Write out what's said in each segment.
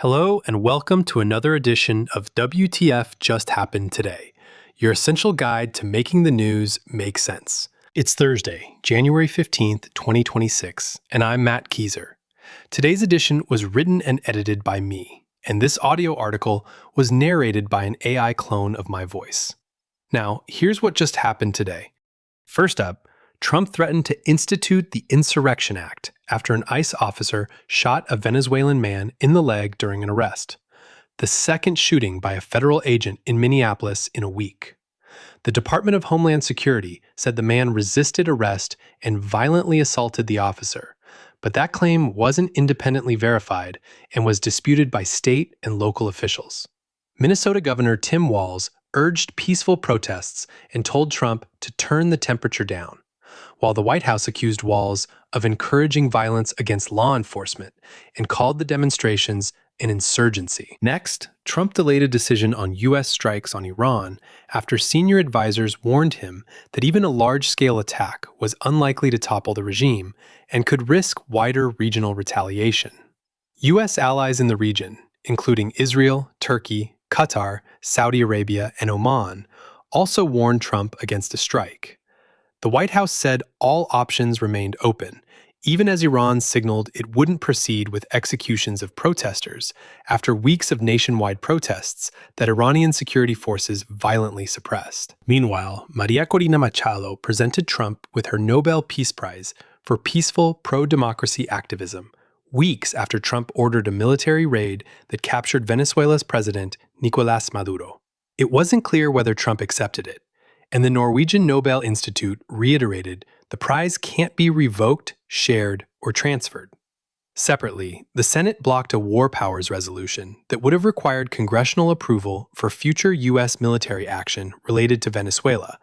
Hello and welcome to another edition of WTF Just Happened Today, your essential guide to making the news make sense. It's Thursday, January 15th, 2026, and I'm Matt Kieser. Today's edition was written and edited by me, and this audio article was narrated by an AI clone of my voice. Now, here's what just happened today. First up, Trump threatened to institute the INSURRECTION ACT after an ICE officer shot a Venezuelan man in the leg during an arrest, the second shooting by a federal agent in Minneapolis in a week. The Department of Homeland Security said the man resisted arrest and violently assaulted the officer, but that claim wasn't independently verified and was disputed by state and local officials. Minnesota Governor Tim Walz urged peaceful protests and told Trump to turn the temperature down, while the White House accused Walz of encouraging violence against law enforcement and called the demonstrations an insurgency. Next, Trump delayed a decision on U.S. strikes on Iran after senior advisors warned him that even a large-scale attack was unlikely to topple the regime and could risk wider regional retaliation. U.S. allies in the region, including Israel, Turkey, Qatar, Saudi Arabia, and Oman, also warned Trump against a strike. The White House said all options remained open, even as Iran signaled it wouldn't proceed with executions of protesters after weeks of nationwide protests that Iranian security forces violently suppressed. Meanwhile, María Corina Machado presented Trump with her Nobel Peace Prize for peaceful pro-democracy activism, weeks after Trump ordered a military raid that captured Venezuela's president, Nicolás Maduro. It wasn't clear whether Trump accepted it, and the Norwegian Nobel Institute reiterated the prize can't be revoked, shared, or transferred. Separately, the Senate blocked a war powers resolution that would have required congressional approval for future U.S. military action related to Venezuela,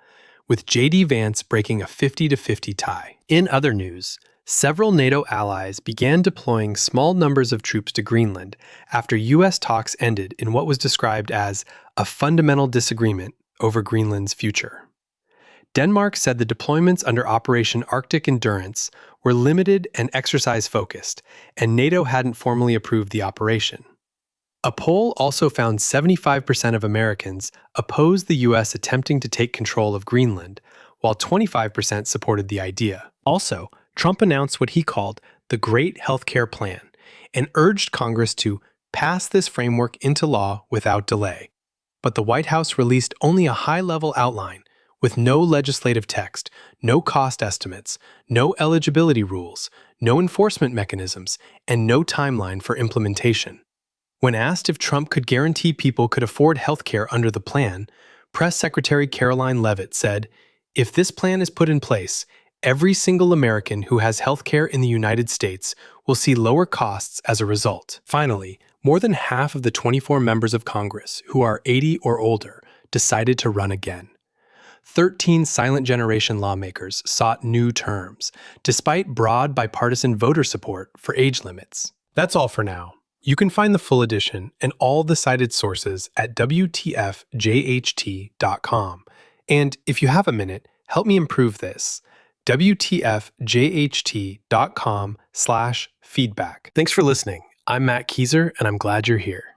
with J.D. Vance breaking a 50-50 tie. In other news, several NATO allies began deploying small numbers of troops to Greenland after U.S. talks ended in what was described as a fundamental disagreement over Greenland's future. Denmark said the deployments under Operation Arctic Endurance were limited and exercise-focused, and NATO hadn't formally approved the operation. A poll also found 75% of Americans opposed the U.S. attempting to take control of Greenland, while 25% supported the idea. Also, Trump announced what he called the Great Healthcare Plan and urged Congress to pass this framework into law without delay. But the White House released only a high-level outline with no legislative text, no cost estimates, no eligibility rules, no enforcement mechanisms, and no timeline for implementation. When asked if Trump could guarantee people could afford health care under the plan, Press Secretary Caroline Leavitt said, "If this plan is put in place, every single American who has health care in the United States will see lower costs as a result." Finally, more than half of the 24 members of Congress who are 80 or older decided to run again. 13 silent generation lawmakers sought new terms, despite broad bipartisan voter support for age limits. That's all for now. You can find the full edition and all the cited sources at WTFJHT.com. And if you have a minute, help me improve this. WTFJHT.com/feedback. Thanks for listening. I'm Matt Kieser, and I'm glad you're here.